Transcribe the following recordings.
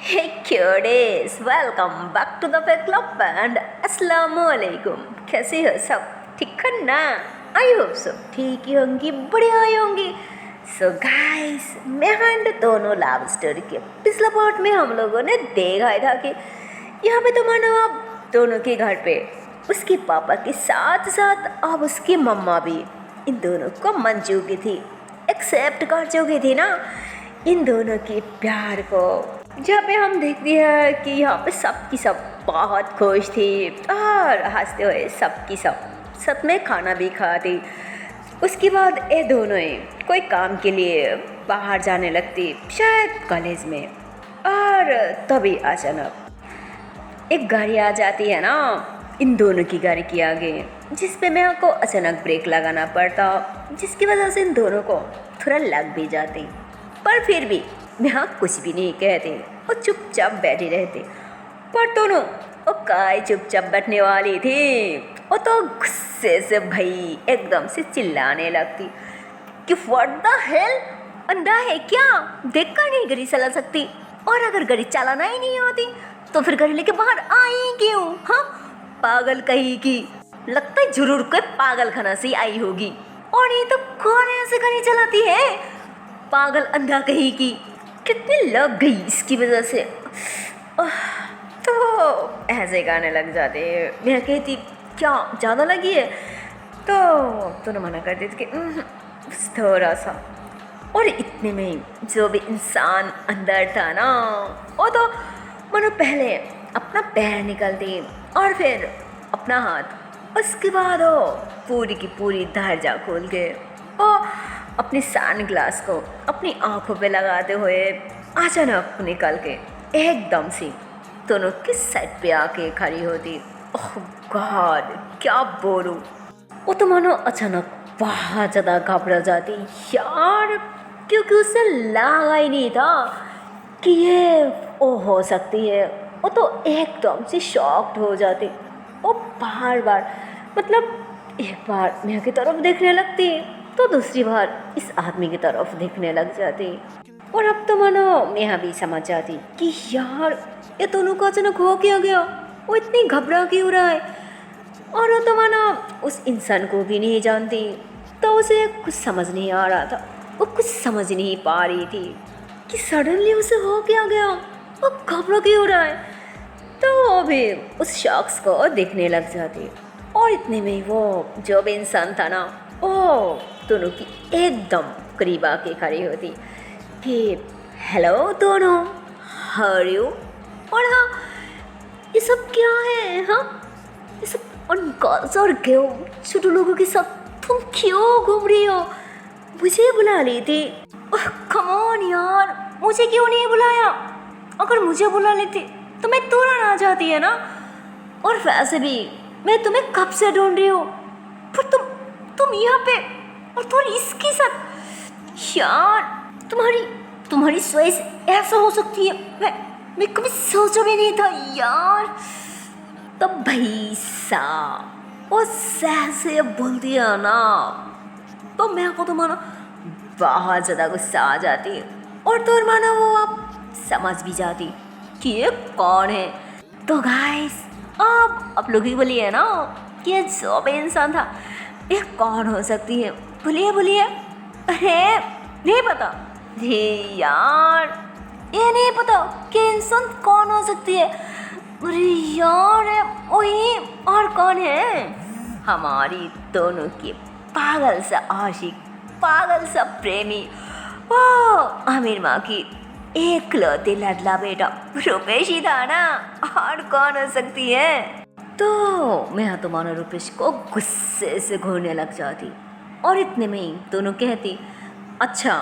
Hey cuties, welcome back to the Fake Club and अस्सलामुअलैकुम। कैसे हो सब? ठीक है ना? आई होप सब ठीक ही होंगी, बढ़िया ही होंगी। सो गाइस, मैं एंड दोनों लव स्टोरी के पिछला पार्ट में हम लोगों ने देखा था कि यहाँ पे तो मानो अब दोनों के घर पे उसके पापा के साथ साथ अब उसकी मम्मा भी इन दोनों को मान चुकी थी, एक्सेप्ट कर चुकी थी ना इन दोनों के प्यार को। जहाँ पे हम देखते हैं कि यहाँ पे सबकी सब बहुत खुश थी और हंसते हुए सबकी सब साथ में खाना भी खाती। उसके बाद ये दोनों ही कोई काम के लिए बाहर जाने लगती, शायद कॉलेज में, और तभी अचानक एक गाड़ी आ जाती है ना इन दोनों की गाड़ी के आगे, जिस पे मेरे को अचानक ब्रेक लगाना पड़ता, जिसकी वजह से इन दोनों को थोड़ा लग भी जाती। पर फिर भी मैं कुछ भी नहीं कहते और चुपचाप बैठी रहती। पर दोनों वो काय चुपचाप बैठने वाली थी, वो तो गुस्से से भाई एकदम से चिल्लाने लगती कि व्हाट द हेल, अंधा है क्या? देखकर नहीं गाड़ी चला सकती, और अगर गाड़ी चलाना ही नहीं आती तो फिर गाड़ी लेके बाहर आई क्यों? हाँ, पागल कहीं की, लगता है जरूर कोई पागल खाना से आई होगी। और ये तो कौन ऐसे गाड़ी चलाती है? पागल अंधा कहीं की, कितनी लग गई इसकी वजह से। तो ऐसे गाने लग जाते। मैं कहती क्या ज़्यादा लगी है? तो दोनों मना कर देते कि थोड़ा सा। और इतने में जो भी इंसान अंदर था ना, वो तो मानो पहले अपना पैर निकालती और फिर अपना हाथ, उसके बाद वो पूरी की पूरी दरजा खोल के वो अपनी सन ग्लास को अपनी आंखों पे लगाते हुए अचानक निकल के एकदम से दोनों की साइड पे आके खड़ी होती। ओह गॉड, क्या बोलूं, वो तो मानो अचानक बहुत ज़्यादा घबरा जाती यार, क्योंकि उसे लगा ही नहीं था कि ये वो हो सकती है। वो तो एकदम से शॉक्ड हो जाती। वो बार बार मतलब एक बार मैं की तरफ देखने लगती तो दूसरी बार इस आदमी की तरफ देखने लग जाती। और अब तो मानो मैं भी समझ जाती कि यार ये दोनों को अचानक हो क्या गया, वो इतनी घबरा क्यों रहा है। और वो तो मानो उस इंसान को भी नहीं जानती, तो उसे कुछ समझ नहीं आ रहा था, वो कुछ समझ नहीं पा रही थी कि सडनली उसे हो क्या गया, वो घबरा क्यों रहा है। तो वो भी उस शख्स को देखने लग जाती। और इतने में वो जो भी इंसान था ना, वो दोनों की एकदम करीब आके खड़ी होती कि हेलो दोनों, हाउ आर यू? और हाँ, ये सब क्या है? हाँ, ये सब अनकल्स और छोटे लोगों के साथ तुम क्यों घूम रही हो? मुझे बुला ली थी। कम ऑन यार, मुझे क्यों नहीं बुलाया? अगर मुझे बुला लेती तो मैं तुरंत आ जाती है ना। और वैसे भी मैं तुम्हें कब से ढूंढ रही हूँ, पर तुम यहाँ पे, और तुम इसके साथ। यार तुम्हारी चॉइस ऐसा हो सकती है, मैं कभी सोचा भी नहीं था यार। तब भाई साहब वो से बोल दिया ना, तो मैं को तो मानो बहुत ज़्यादा गुस्सा आ जाती, और तो मानो वो आप समझ भी जाती कि ये कौन है। तो गाइस, आप लोग ही बोलिए ना कि ये जो भी इंसान था ये कौन हो सकती है? बोलिए। अरे नहीं पता जी यार, ये नहीं पता कि इंसान कौन हो सकती है। अरे यार वही, और कौन है? हमारी दोनों की पागल सा आशिक, पागल सा प्रेमी, वो आमिर माँ की एकलौती लाडला बेटा रुपेश ही था ना, और कौन हो सकती है? तो मैं तो मानो रुपेश को गुस्से से घूरने लग जाती। और इतने में ही दोनों कहती अच्छा,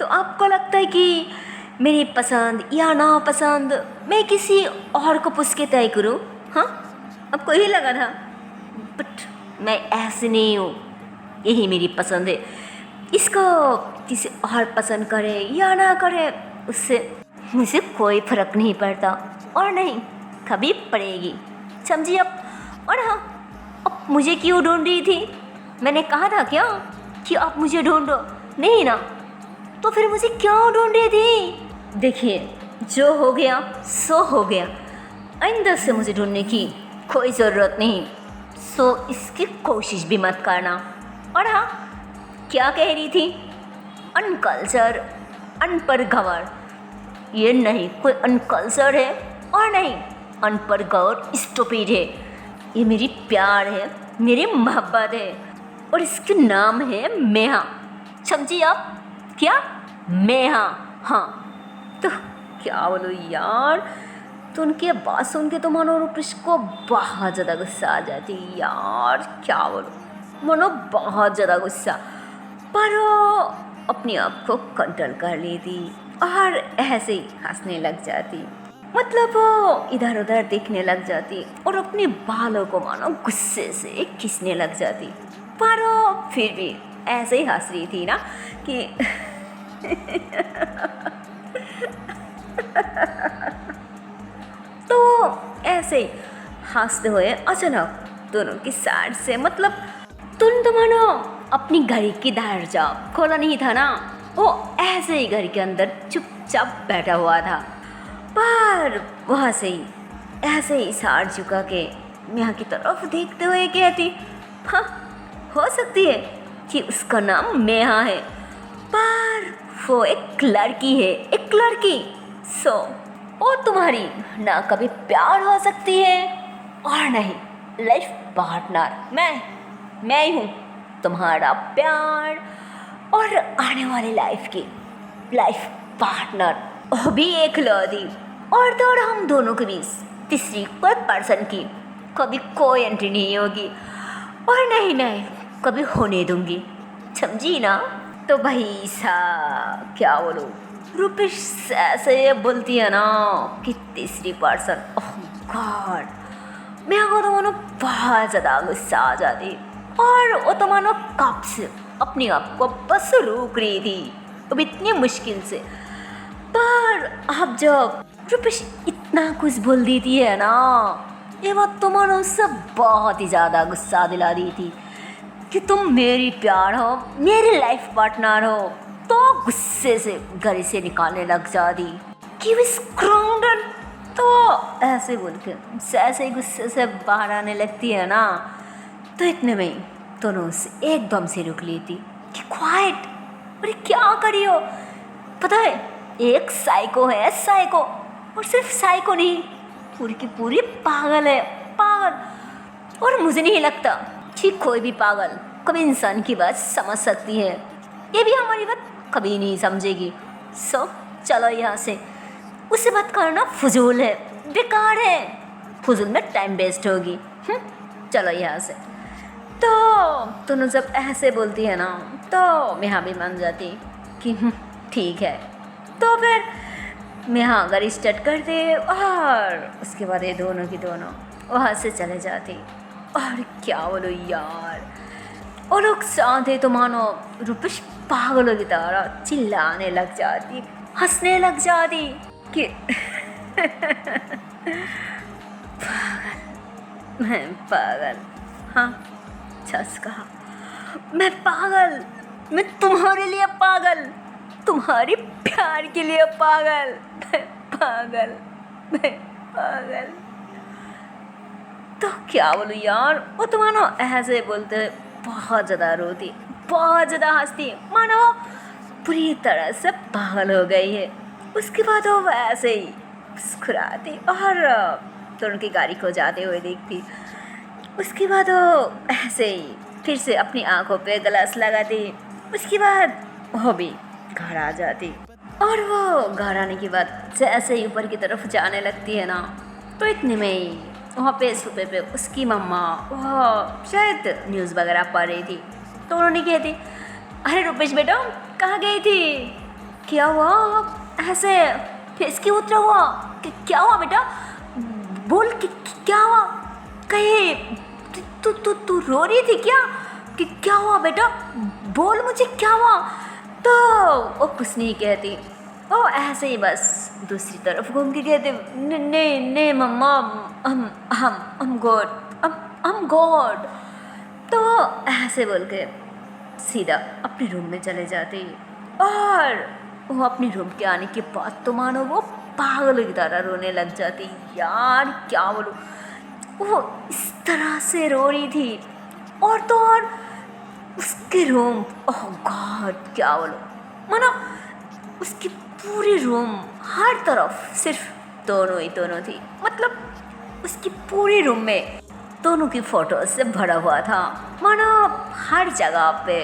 तो आपको लगता है कि मेरी पसंद या ना पसंद मैं किसी और को पूछ के तय करूँ? हाँ, आपको यही लगा था, बट मैं ऐसे नहीं हूँ, यही मेरी पसंद है। इसको किसी और पसंद करे या ना करे उससे मुझे कोई फ़र्क नहीं पड़ता, और नहीं कभी पड़ेगी, समझी अब? और हाँ, अब मुझे क्यों ढूंढ रही थी? मैंने कहा था क्या कि आप मुझे ढूंढो? नहीं ना, तो फिर मुझे क्यों ढूंढ रही थी? देखिए, जो हो गया सो हो गया, आइंदा से मुझे ढूंढने की कोई ज़रूरत नहीं, सो इसकी कोशिश भी मत करना। और हाँ, क्या कह रही थी? अनकल्चर, अनपढ़ गंवार। ये नहीं कोई अनकल्चर है और नहीं अनपढ़ गंवार स्टूपिड है। ये मेरी प्यार है, मेरी मोहब्बत है और इसके नाम है मेहा। समझी आप? क्या? मेहा। हाँ तो क्या बोलो यार, तो उनकी बात सुन के तो मानो रूपेश को बहुत ज़्यादा गुस्सा आ जाती यार। क्या बोलो, मानो बहुत ज़्यादा गुस्सा, पर वो अपने आप को कंट्रोल कर लेती और ऐसे ही हंसने लग जाती। मतलब वो इधर उधर देखने लग जाती और अपने बालों को मानो गुस्से से खींचने लग जाती, पर वो फिर भी ऐसे ही हंस रही थी ना कि तो ऐसे ही हंसते हुए अचानक दोनों की साइड से, मतलब तुम तो मानो अपनी घर की दरवाजा खोला नहीं था ना, वो ऐसे ही घर के अंदर चुपचाप बैठा हुआ था। पर वहाँ से ही ऐसे ही सार झुका के मियाँ की तरफ देखते हुए कहती, हाँ हो सकती है कि उसका नाम मेहा है, पर वो एक लड़की है, एक लड़की। सो वो तुम्हारी ना कभी प्यार हो सकती है और नहीं लाइफ पार्टनर। मैं ही हूँ तुम्हारा प्यार और आने वाली लाइफ की लाइफ पार्टनर। वो भी एक लौदी और तो और हम दोनों के बीच तीसरी कोई पर्सन की कभी कोई एंट्री नहीं होगी और नहीं मैं कभी होने दूंगी। समझी ना? तो भाई सा क्या बोलो, रूपेश ऐसे ये बोलती है ना कि तीसरी पर्सन। ओह गॉड, मैं को तो मानो बहुत ज़्यादा गुस्सा आ जाती और वो तो मानो कब से अपने आप को बस रोक रही थी अब इतनी मुश्किल से। पर अब जब रूपेश इतना कुछ बोल देती है ना, ये बात तो मानो उससे बहुत ही ज़्यादा गुस्सा दिला दी थी कि तुम मेरी प्यार हो, मेरी लाइफ पार्टनर हो, तो गुस्से से घर से निकालने लग जाती कि ग्राउंडेड। तो ऐसे बोल के ऐसे ही गुस्से से बाहर आने लगती है ना, तो इतने में ही दोनों से एकदम से रुक लेती कि क्वाइट, अरे क्या करी हो? पता है एक साइको है, साइको, और सिर्फ साइको नहीं पूरी की पूरी पागल है, पागल। और मुझे नहीं लगता कि कोई भी पागल कभी इंसान की बात समझ सकती है, ये भी हमारी बात कभी नहीं समझेगी। सो चलो यहाँ से, उससे बात करना फजूल है, बेकार है, फजूल में टाइम वेस्ट होगी। चलो यहाँ से। तो दोनों जब ऐसे बोलती है ना, तो मेहा भी मान जाती कि ठीक है। तो फिर मेहा गाड़ी स्टार्ट कर दे और उसके बाद ये दोनों की दोनों वहाँ से चले जाती। और क्या बोलो यार, और लोग चाहते तो मानो रूपेश पागलों की तरह चिल्लाने लग जाती, हंसने लग जाती कि पागल, मैं पागल, हाँ सच कहा, मैं पागल, मैं तुम्हारे लिए पागल, तुम्हारी प्यार के लिए पागल, मैं पागल, मैं पागल। तो क्या बोलूँ यार, वो तो मानो ऐसे बोलते बहुत ज़्यादा रोती, बहुत ज़्यादा हंसती, मानो वो पूरी तरह से पागल हो गई है। उसके बाद वो वैसे ही मुस्कुराती और तो उनकी गाड़ी को जाते हुए देखती। उसके बाद वो ऐसे ही फिर से अपनी आंखों पे ग्लास लगाती। उसके बाद वो भी घर आ जाती और वो घर आने के बाद जैसे ही ऊपर की तरफ जाने लगती है ना, तो इतने में ही वहाँ पे सुबह पे उसकी मम्मा वह शायद न्यूज़ वगैरह पढ़ रही थी। तो उन्होंने कहती, अरे रूपेश बेटा कहाँ गई थी, क्या हुआ ऐसे फेस क्यों उतरा हुआ, क्या हुआ बेटा, बोल क्या हुआ, कहीं तू तू तू रो रही थी क्या, कि क्या हुआ बेटा, बोल मुझे क्या हुआ। तो वो कुछ नहीं कहती, वो ऐसे ही बस दूसरी तरफ घूम के कहते, नहीं नहीं मम्मा, हम गॉड। तो ऐसे बोल के सीधा अपने रूम में चले जाते और वो अपने रूम के आने के बाद तो मानो वो पागल की तरह रोने लग जाती। यार क्या बोलूँ, वो इस तरह से रो रही थी। और तो और उसके रूम, ओह गॉड क्या बोलूँ, मानो उसकी पूरी रूम हर तरफ सिर्फ दोनों ही दोनों थी। मतलब उसकी पूरी रूम में दोनों की फ़ोटो से भरा हुआ था। मानो हर जगह पे,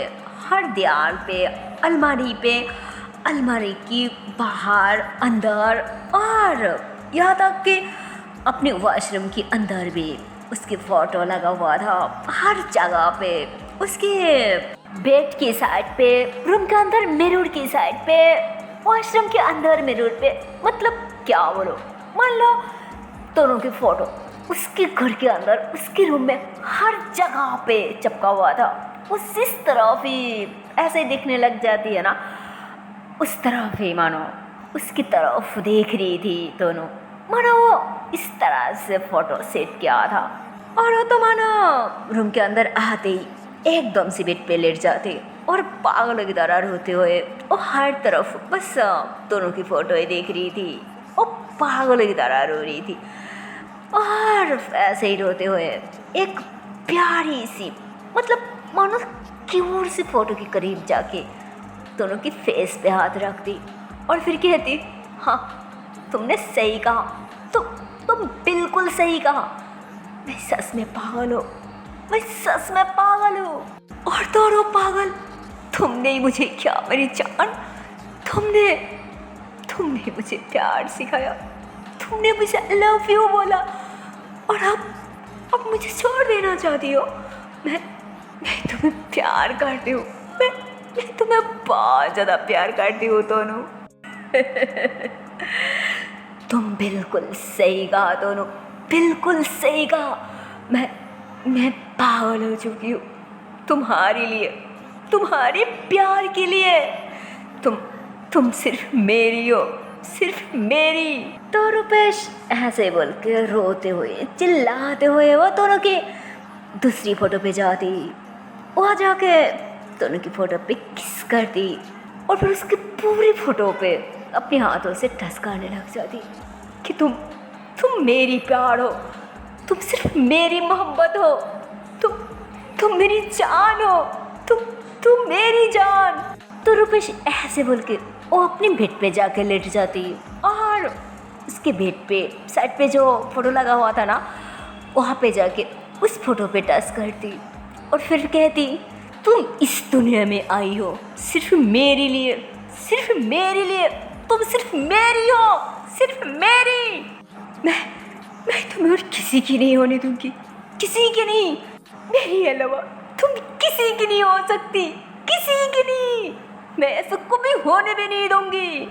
हर दीवार पे, अलमारी की बाहर, अंदर, और यहाँ तक कि अपने वॉशरूम के अंदर भी उसकी फ़ोटो लगा हुआ था। हर जगह पे, उसके बेड की साइड पे, रूम के अंदर मिरर की साइड पे, वॉशरूम के अंदर मिरर पे। मतलब क्या बोलो, मान लो दोनों की फ़ोटो उसके घर के अंदर, उसके रूम में हर जगह पे चिपका हुआ था। उस इस तरफ ही ऐसे ही दिखने लग जाती है ना, उस तरफ ही मानो उसकी तरफ देख रही थी दोनों। मानो वो इस तरह से फ़ोटो सेट किया था। और वो तो मानो रूम के अंदर आते ही एकदम से बेड पे लेट जाते और पागलों की तरह रोते हुए वो हर तरफ बस दोनों की फ़ोटो ही देख रही थी। वो पागलों की तरह रो रही थी। और ऐसे ही रोते हुए एक प्यारी सी, मतलब मानो क्यूट सी फ़ोटो के करीब जाके दोनों की फेस पे हाथ रख दी और फिर कहती, हाँ तुमने सही कहा, तुम बिल्कुल सही कहा, मैं सच में पागल हूँ, मैं सच में पागल हूँ। और तो और वो पागल तुमने ही मुझे, क्या मेरी जान, तुमने मुझे प्यार सिखाया, तुमने मुझे आई लव यू बोला, और अब मुझे छोड़ देना चाहती हो। मैं तुम्हें प्यार करती हूँ, मैं तुम्हें बहुत ज़्यादा प्यार करती हूँ दोनों। तुम बिल्कुल सही कहा दोनों, बिल्कुल सही कहा। मैं पागल हो चुकी हूँ तुम्हारे लिए, तुम्हारे प्यार के लिए। तुम सिर्फ मेरी हो, सिर्फ मेरी। तो रुपेश ऐसे बोल के रोते हुए, चिल्लाते हुए वो दोनों की दूसरी फ़ोटो पे जाती। वहाँ जाके दोनों की फ़ोटो पे किस करती और फिर उसकी पूरी फ़ोटो पे अपने हाथों से ठसकाने लग जाती कि तुम मेरी प्यार हो, तुम सिर्फ मेरी मोहब्बत हो, तुम मेरी जान हो, तुम मेरी जान। तो रुपेश ऐसे बोल के वो अपने बेड पे जाके लेट जाती और उसके बेड पे साइड पे जो फ़ोटो लगा हुआ था ना, वहाँ पे जाके उस फ़ोटो पे टच करती और फिर कहती, तुम इस दुनिया में आई हो सिर्फ मेरे लिए, सिर्फ मेरे लिए, तुम सिर्फ मेरी हो, सिर्फ मेरी। मैं तुम्हें और किसी की नहीं होने दूंगी, किसी की नहीं, मेरे अलावा तुम किसी की नहीं हो सकती, किसी की नहीं। मैं ऐसा कभी होने भी नहीं दूंगी।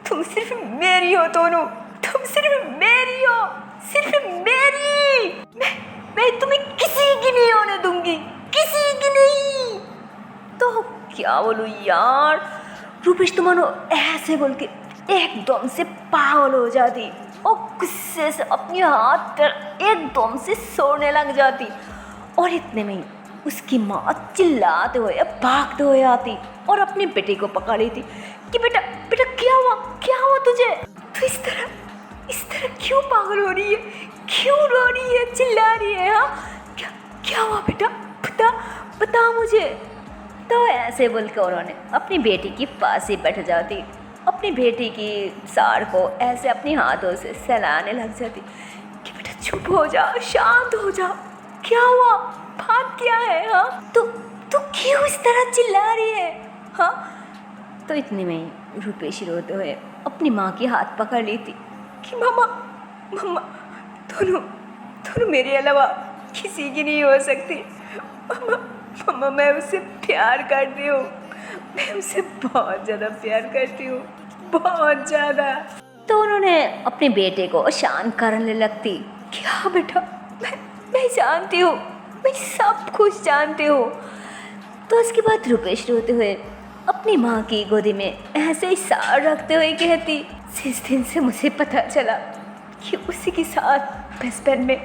तुम सिर्फ मेरी हो दोनों, तुम सिर्फ मेरी हो, सिर्फ मेरी। मैं तुम्हें किसी की नहीं होने दूंगी, किसी की नहीं। तो क्या बोलूं यार, रूपेश तो मानो ऐसे बोल के एकदम से पागल हो जाती और गुस्से से अपने हाथ पर एकदम से सोने लग जाती। और इतने में ही उसकी माँ चिल्लाते हुए भागते हुए आती और अपने बेटे को पकड़ लेती कि बेटा बेटा क्या हुआ तुझे, तू इस तरह क्यों पागल हो रही है, क्यों रो रही है, चिल्ला रही है, हाँ क्या हुआ बेटा, बता मुझे। तो ऐसे बोल के उन्होंने अपनी बेटी के पास ही बैठ जाती, अपनी बेटी की सार को ऐसे अपने हाथों से सहलाने लग जाती कि बेटा चुप हो जा, शांत हो जा, क्या हुआ, बात क्या है, हाँ तू क्यों इस तरह चिल्ला रही है, हाँ। तो इतने में ही रूपेश रोते हुए अपनी माँ की हाथ पकड़ लेती कि मम्मा दोनों मेरे अलावा किसी की नहीं हो सकती। मम्मा मैं उससे प्यार करती हूँ, मैं उससे बहुत ज़्यादा प्यार करती हूँ, बहुत ज़्यादा। तो उन्होंने अपने बेटे को शांत करने लगती कि हाँ बेटा मैं जानती हूँ, मैं सब कुछ जानती हूँ। तो उसके बाद रूपेश रोते हुए अपनी माँ की गोदी में ऐसे ही सार रखते हुए कहती, जिस दिन से मुझे पता चला कि उसी के साथ बचपन में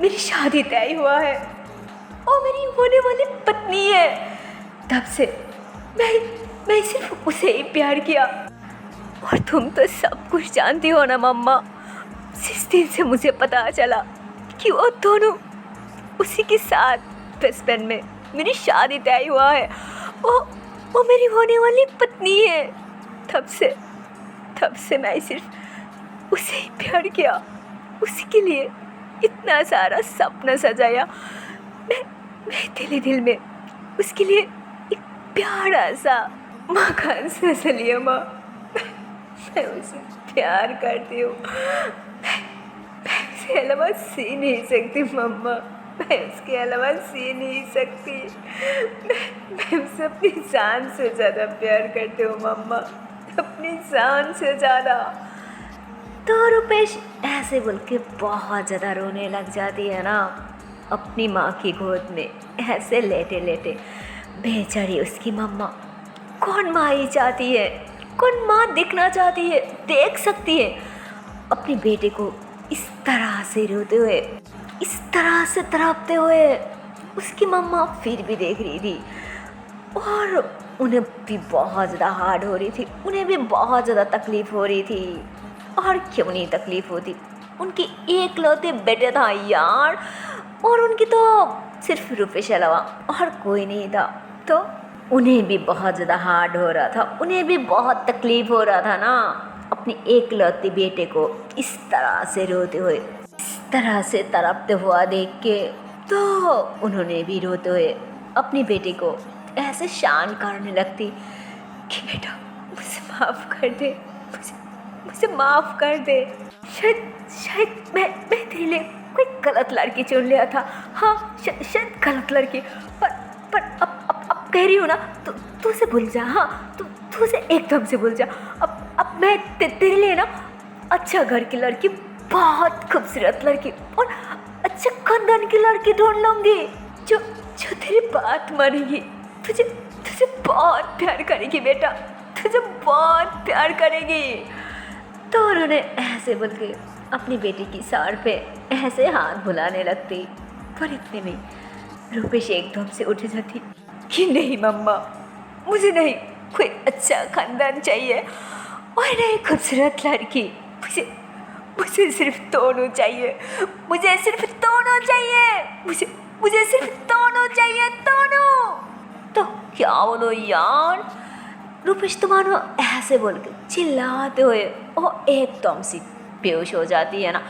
मेरी शादी तय हुआ है और मेरी होने वाली पत्नी है, तब से मैं सिर्फ उसे ही प्यार किया और तुम तो सब कुछ जानती हो ना मम्मा। जिस दिन से मुझे पता चला कि वो दोनों उसी के साथ बचपन में मेरी शादी तय हुआ है, वो मेरी होने वाली पत्नी है, तब से मैं सिर्फ उसे ही प्यार किया, उसी के लिए इतना सारा सपना सजाया। मैं दिल में उसके लिए एक प्यारा सा मकान सजा लिया माँ। मैं उसे प्यार करती हूँ, मैं उसके अलावा जी नहीं सकती मम्मा, मैं उसके अलावा जी नहीं सकती। मैं उसे अपनी जान से ज़्यादा प्यार करती हूँ मम्मा, अपनी जान से ज़्यादा। तो रुपेश ऐसे बोल के बहुत ज़्यादा रोने लग जाती है ना अपनी माँ की गोद में, ऐसे लेटे लेटे। बेचारी उसकी मम्मा, कौन माँ ही चाहती है, कौन माँ दिखना चाहती है, देख सकती है अपने बेटे को इस तरह से रोते हुए, इस तरह से तड़पते हुए। उसकी मम्मा फिर भी देख रही थी और उन्हें भी बहुत ज़्यादा हार्ड हो रही थी, उन्हें भी बहुत ज़्यादा तकलीफ़ हो रही थी। और क्यों नहीं तकलीफ़ होती, उनकी एकलौते बेटे था यार, और उनकी तो सिर्फ रुपेश अलावा और कोई नहीं था। तो उन्हें भी बहुत ज़्यादा हार्ड हो रहा था, उन्हें भी बहुत तकलीफ़ हो रहा था ना अपने एकलौते बेटे को इस तरह से रोते हुए, इस तरह से तड़पते हुआ देख के। तो उन्होंने भी रोते हुए अपने बेटे को ऐसे शान करने लगती कि बेटा मुझे माफ़ कर दे, मुझे माफ़ कर दे। शायद मैं तेरे लिए कोई गलत लड़की चुन लिया था। हाँ शायद गलत लड़की, पर अब कह रही हूँ ना, तू उसे भूल जा। हाँ तू उसे एकदम से भूल जा। अब मैं तेरे लिए ना अच्छा घर की लड़की, बहुत खूबसूरत लड़की और अच्छे खानदान की लड़की ढूंढ लूँगी जो तेरी बात मानेगी, तुझे बहुत प्यार करेगी बेटा, तुझे बहुत प्यार करेगी। तो उन्होंने ऐसे बोल के अपनी बेटी की सार पे ऐसे हाथ बुलाने लगती, पर इतने में रुपेश एकदम से उठ जाती कि नहीं मम्मा, मुझे नहीं कोई अच्छा खानदान चाहिए और नहीं खूबसूरत लड़की, मुझे सिर्फ दोनों चाहिए, मुझे सिर्फ दोनों चाहिए, मुझे सिर्फ दोनों चाहिए, दोनों। तो क्या बोलो यार, रुपेश तो मानो ऐसे बोल के चिल्लाते हुए वो एकदम से बेहोश हो जाती है ना,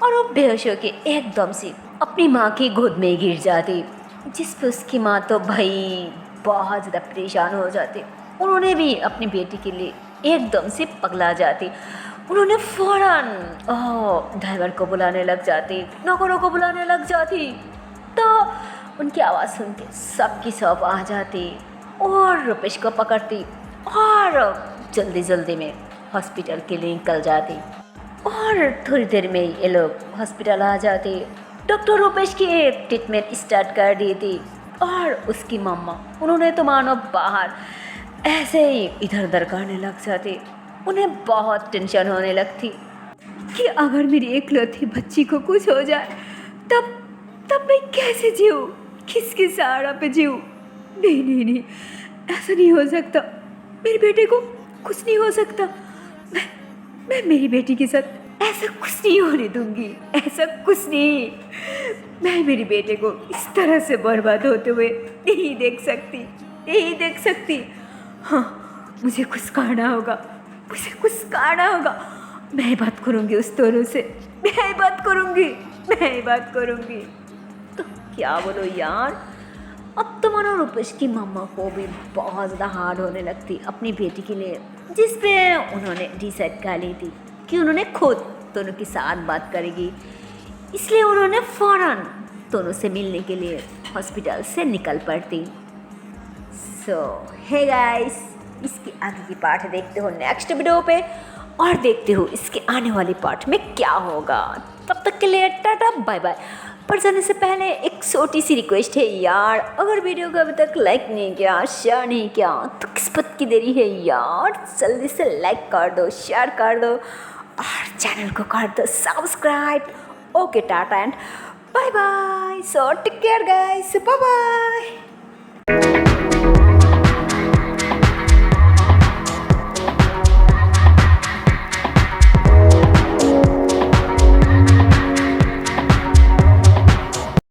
और वो बेहोश होके एकदम से अपनी माँ की गोद में गिर जाती, जिस पे उसकी माँ तो भाई बहुत ज़्यादा परेशान हो जाती। उन्होंने भी अपनी बेटी के लिए एकदम से पगला जाती। उन्होंने फ़ौरन ड्राइवर को बुलाने लग जाती, नौकरों को बुलाने लग जाती। तो उनकी आवाज़ सुन के सबकी सब आ जाती और रुपेश को पकड़ती और जल्दी में हॉस्पिटल के लिए निकल जाती। और थोड़ी देर में ये लोग हॉस्पिटल आ जाते, डॉक्टर रुपेश की ट्रीटमेंट स्टार्ट कर दी थी। और उसकी मम्मा, उन्होंने तो मानो बाहर ऐसे ही इधर उधर करने लग जाते। उन्हें बहुत टेंशन होने लगती कि अगर मेरी एकलौती बच्ची को कुछ हो जाए तब मैं कैसे जीऊँ, किसके सहारा पे जीऊँ। नहीं, ऐसा नहीं हो सकता, मेरे बेटे को कुछ नहीं हो सकता। मैं मेरी बेटी के साथ ऐसा कुछ नहीं होने दूंगी, ऐसा कुछ नहीं। मैं मेरे बेटे को इस तरह से बर्बाद होते हुए नहीं देख सकती। हाँ मुझे कुछ करना होगा, मैं बात करूँगी उस दोनों से, मैं बात करूँगी। तो क्या बोलो यार, अब तो मानो रुपेश की मम्मा को भी बहुत ज़्यादा हार्ड होने लगती अपनी बेटी के लिए, जिस पे उन्होंने डिसाइड कर ली थी कि उन्होंने खुद दोनों के साथ बात करेगी। इसलिए उन्होंने फ़ौरन दोनों से मिलने के लिए हॉस्पिटल से निकल पड़ती। सो हे गाइस, इसकी आगे की पार्ट देखते हो नेक्स्ट वीडियो पे, और देखते हो इसके आने वाली पार्ट में क्या होगा। तब तक के लिए टाटा बाय बाय। पर जाने से पहले एक छोटी सी रिक्वेस्ट है यार, अगर वीडियो को अभी तक लाइक नहीं किया, शेयर नहीं किया, तो किस बात की देरी है यार, जल्दी से लाइक कर दो, शेयर कर दो और चैनल को कर दो subscribe. Okay tata and bye bye. So take care guys, bye bye.